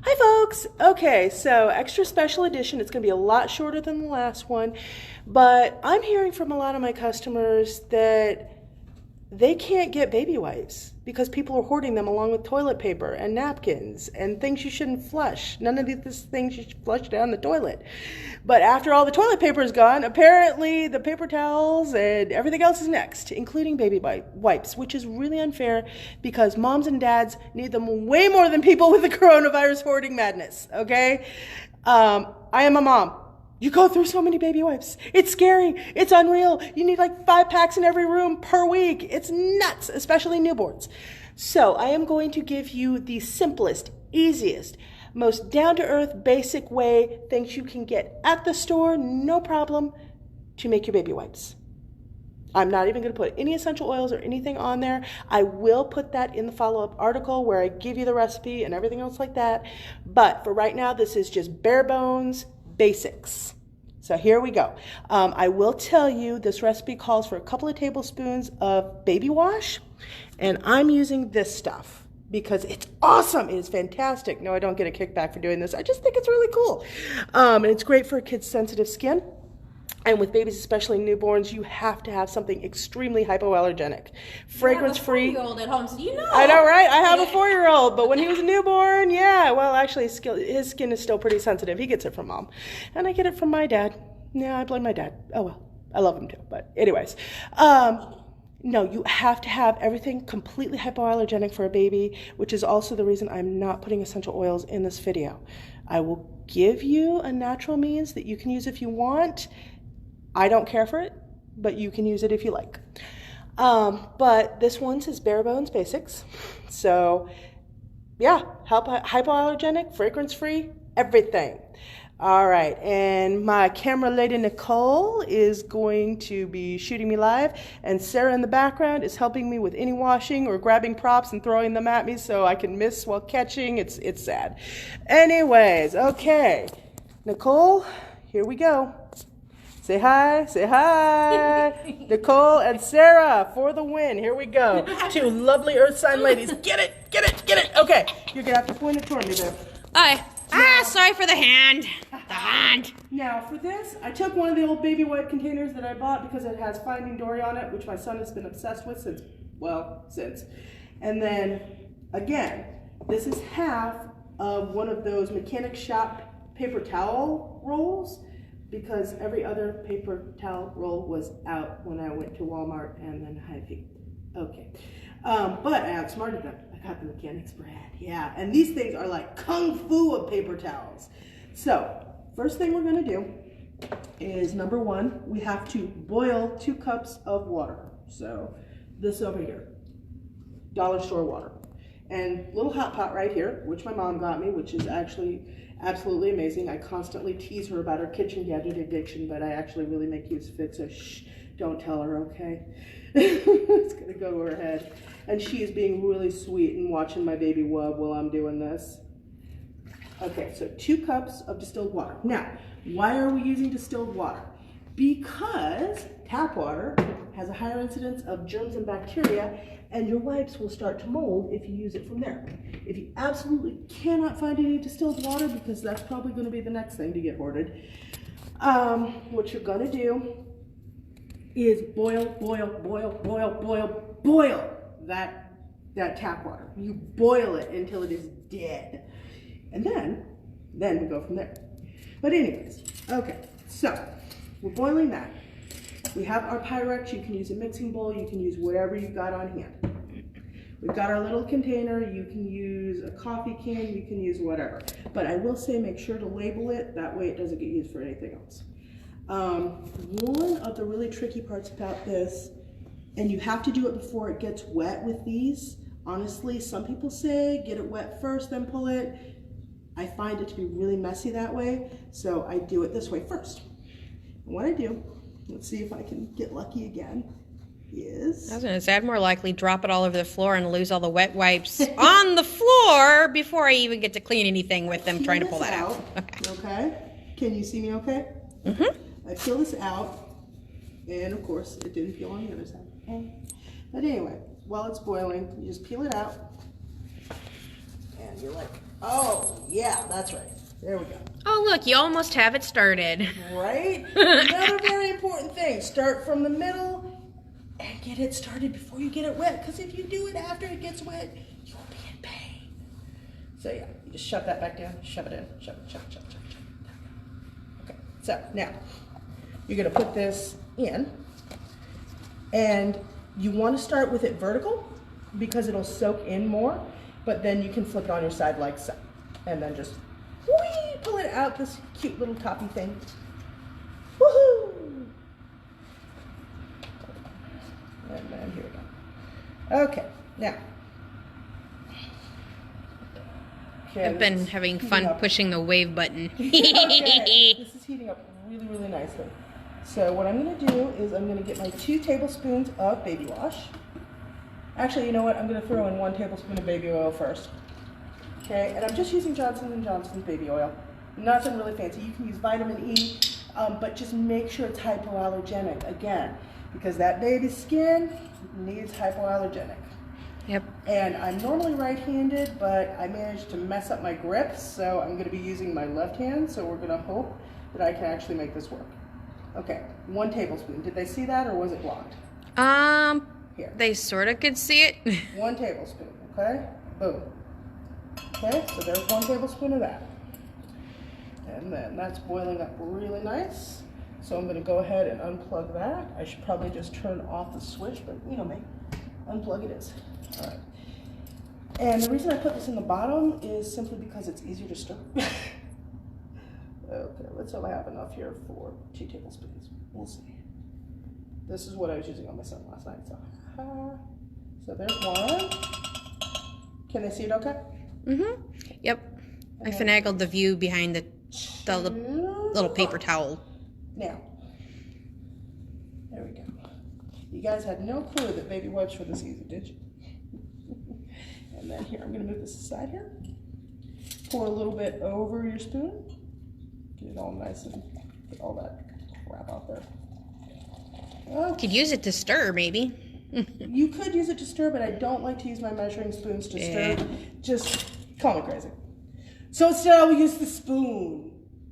Hi folks! Okay, so extra special edition. It's going to be a lot shorter than the last one, but I'm hearing from a lot of my customers that they can't get baby wipes because people are hoarding them along with toilet paper and napkins and things you shouldn't flush. None of these things you should flush down the toilet. But after all the toilet paper is gone, apparently the paper towels and everything else is next, including baby wipes, which is really unfair because moms and dads need them way more than people with the coronavirus hoarding madness, okay? I am a mom. You go through so many baby wipes. It's scary. It's unreal. You need like 5 packs in every room per week. It's nuts, especially newborns. So I am going to give you the simplest, easiest, most down-to-earth, basic way, things you can get at the store, no problem, to make your baby wipes. I'm not even going to put any essential oils or anything on there. I will put that in the follow-up article where I give you the recipe and everything else like that. But for right now, this is just bare bones basics. So here we go. I will tell you this recipe calls for a couple of tablespoons of baby wash, and I'm using this stuff because it's awesome. It is fantastic. No, I don't get a kickback for doing this. I just think it's really cool. And it's great for kids' sensitive skin. And with babies, especially newborns, you have to have something extremely hypoallergenic. Fragrance-free. You have a 4-year-old at home, so you know. I know, right? I have a 4-year-old, but when he was a newborn, yeah. Well, actually, his skin is still pretty sensitive. He gets it from mom. And I get it from my dad. Yeah, I blame my dad. Oh, well. I love him too, but anyways. No, you have to have everything completely hypoallergenic for a baby, which is also the reason I'm not putting essential oils in this video. I will give you a natural means that you can use if you want. I don't care for it, but you can use it if you like. But this one says bare bones basics. So yeah, hypoallergenic, fragrance-free, everything. All right, and my camera lady Nicole is going to be shooting me live, and Sarah in the background is helping me with any washing or grabbing props and throwing them at me so I can miss while catching. It's sad. Anyways, okay, Nicole, here we go. Say hi, say hi. Nicole and Sarah for the win. Here we go. 2 lovely earth sign ladies. Get it, get it, get it. Okay, you're gonna have to point it toward me there. Hi. Sorry for the hand. The hand. Now for this, I took one of the old baby wipe containers that I bought because it has Finding Dory on it, which my son has been obsessed with since. And then, again, this is half of one of those mechanic shop paper towel rolls, because every other paper towel roll was out when I went to Walmart and then Hy-Vee. Okay. But I outsmarted them. I got the mechanics brand. Yeah. And these things are like kung fu of paper towels. So, first thing we're going to do is, number 1, we have to boil 2 cups of water. So, this over here. Dollar store water. And little hot pot right here, which my mom got me, which is actually absolutely amazing. I constantly tease her about her kitchen gadget addiction, but I actually really make use of it, so shh, don't tell her, okay? It's gonna go to her head. And she is being really sweet and watching my baby wub while I'm doing this. Okay, so 2 cups of distilled water. Now, why are we using distilled water? Because tap water has a higher incidence of germs and bacteria, and your wipes will start to mold if you use it from there. If you absolutely cannot find any distilled water, because that's probably going to be the next thing to get hoarded, what you're going to do is boil that tap water. You boil it until it is dead. And then we go from there. But anyways, okay, so we're boiling that. We have our Pyrex. You can use a mixing bowl. You can use whatever you've got on hand. We've got our little container. You can use a coffee can. You can use whatever. But I will say make sure to label it. That way it doesn't get used for anything else. One of the really tricky parts about this, and you have to do it before it gets wet with these. Honestly, some people say get it wet first, then pull it. I find it to be really messy that way, so I do it this way first. And what I do, let's see if I can get lucky again, is... I was going to say, I'd more likely drop it all over the floor and lose all the wet wipes on the floor before I even get to clean anything with them trying to pull that out. Okay. Can you see me okay? Mm-hmm. I peel this out, and of course, it didn't peel on the other side. Okay. But anyway, while it's boiling, you just peel it out, and you're like Oh, yeah, that's right. There we go. Oh, look, you almost have it started. Right? Another very important thing. Start from the middle and get it started before you get it wet. Because if you do it after it gets wet, you'll be in pain. So yeah, you just shove that back down, shove it in, shove it. Okay, so now you're going to put this in. And you want to start with it vertical because it'll soak in more. But then you can flip it on your side like so. And then just whee, pull it out, this cute little toppy thing. Woohoo! And then here we go. Okay, now. Okay, I've been having fun pushing the wave button. Okay, this is heating up really, really nicely. So what I'm going to do is I'm going to get my 2 tablespoons of baby wash. Actually, you know what? I'm going to throw in 1 tablespoon of baby oil first. Okay, and I'm just using Johnson & Johnson's baby oil. Nothing really fancy. You can use vitamin E, but just make sure it's hypoallergenic, again, because that baby's skin needs hypoallergenic. Yep. And I'm normally right-handed, but I managed to mess up my grip, so I'm going to be using my left hand, so we're going to hope that I can actually make this work. Okay, 1 tablespoon. Did they see that, or was it blocked? Here. They sort of could see it. 1 tablespoon, okay? Boom. Okay, so there's 1 tablespoon of that. And then that's boiling up really nice. So I'm going to go ahead and unplug that. I should probably just turn off the switch, but you know me. Unplug it is. All right. And the reason I put this in the bottom is simply because it's easier to stir. Okay, let's hope I have enough here for 2 tablespoons. We'll see. This is what I was using on my son last night. So there's 1. Can they see it okay? Mm-hmm. Yep. I finagled the view behind the little paper towel. Now, there we go. You guys had no clue that baby wipes were this easy, did you? And then here, I'm going to move this aside here. Pour a little bit over your spoon. Get it all nice and get all that crap out there. Okay. Could use it to stir, maybe. You could use it to stir, but I don't like to use my measuring spoons to stir. Just call me crazy. So instead, I will use the spoon.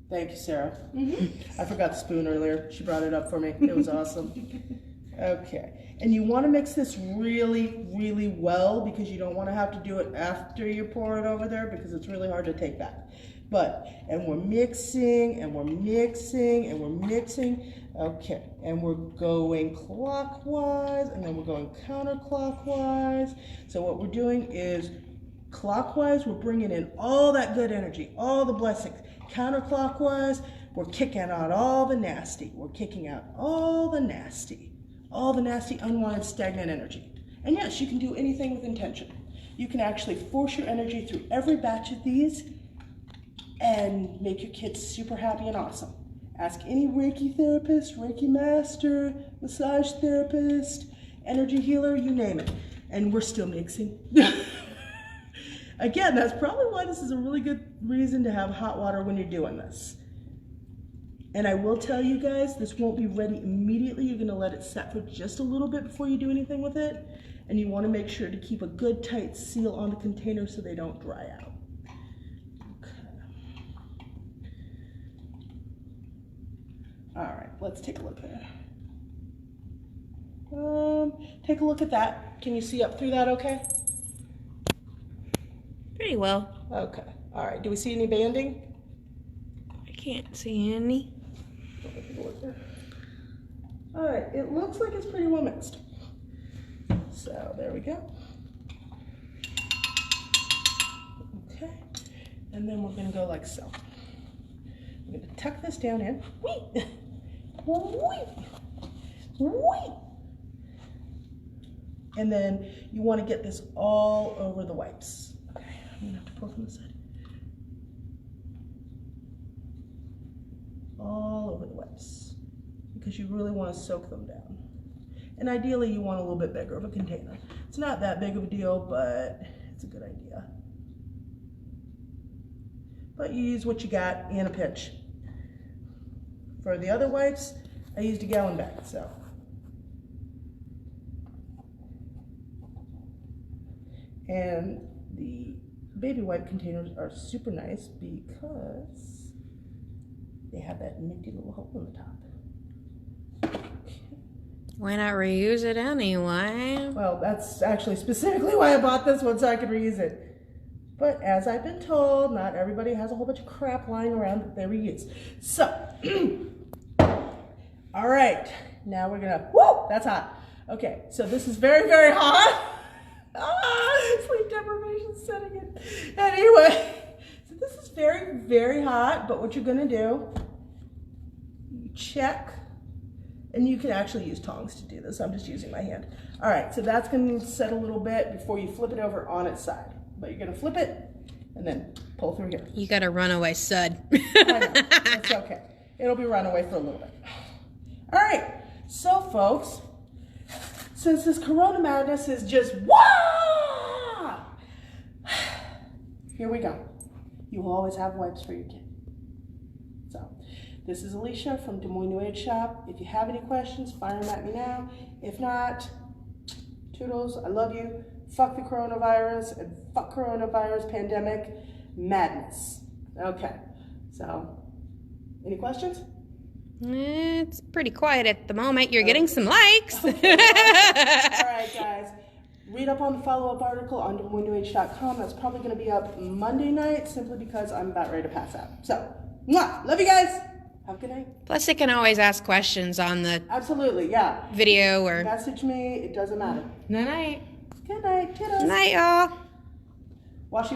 Thank you, Sarah. I forgot the spoon earlier. She brought it up for me. It was awesome. Okay. And you want to mix this really, really well because you don't want to have to do it after you pour it over there because it's really hard to take back. And we're mixing, and we're mixing, and we're mixing. Okay, and we're going clockwise, and then we're going counterclockwise. So what we're doing is clockwise, we're bringing in all that good energy, all the blessings. Counterclockwise, we're kicking out all the nasty. We're kicking out all the nasty, unwanted, stagnant energy. And yes, you can do anything with intention. You can actually force your energy through every batch of these and make your kids super happy and awesome. Ask any Reiki therapist, Reiki master, massage therapist, energy healer, you name it. And we're still mixing. Again, that's probably why this is a really good reason to have hot water when you're doing this. And I will tell you guys, this won't be ready immediately. You're gonna let it set for just a little bit before you do anything with it. And you wanna make sure to keep a good tight seal on the container so they don't dry out. All right, let's take a look there. Take a look at that. Can you see up through that okay? Pretty well. Okay, all right. Do we see any banding? I can't see any. All right, it looks like it's pretty well mixed. So there we go. Okay, and then we're gonna go like so. We're gonna tuck this down in. Whee! Whee! Whee! And then you want to get this all over the wipes. Okay, I'm gonna have to pull from the side. All over the wipes, because you really want to soak them down. And ideally you want a little bit bigger of a container. It's not that big of a deal, but it's a good idea. But you use what you got in a pinch. For the other wipes, I used a gallon bag, so. And the baby wipe containers are super nice because they have that nifty little hole in the top. Why not reuse it anyway? Well, that's actually specifically why I bought this one, so I could reuse it. But as I've been told, not everybody has a whole bunch of crap lying around that they reuse. So, all right, now we're gonna, whoa, that's hot. Okay, so this is very, very hot. Sleep deprivation setting in. Anyway, so this is very, very hot, but what you're gonna do, you check, and you can actually use tongs to do this. I'm just using my hand. All right, so that's gonna set a little bit before you flip it over on its side. But you're gonna flip it and then pull through here. You got a runaway sud. I know, it's okay. It'll be runaway for a little bit. All right, so folks, since this Corona madness is just wah, here we go. You will always have wipes for your kid. So, this is Alicia from Des Moines New Age Shop. If you have any questions, fire them at me now. If not, toodles, I love you. Fuck the coronavirus and fuck coronavirus pandemic madness. Okay, so any questions? It's pretty quiet at the moment. You're getting some likes. All right, guys. Read up on the follow-up article on DesMoinesNewAge.com. That's probably going to be up Monday night simply because I'm about ready to pass out. So, mwah, love you guys. Have a good night. Plus, they can always ask questions on the Absolutely, yeah. video or... Message me. It doesn't matter. Night-night. Good night, kiddos. Night, y'all. Washy, washy.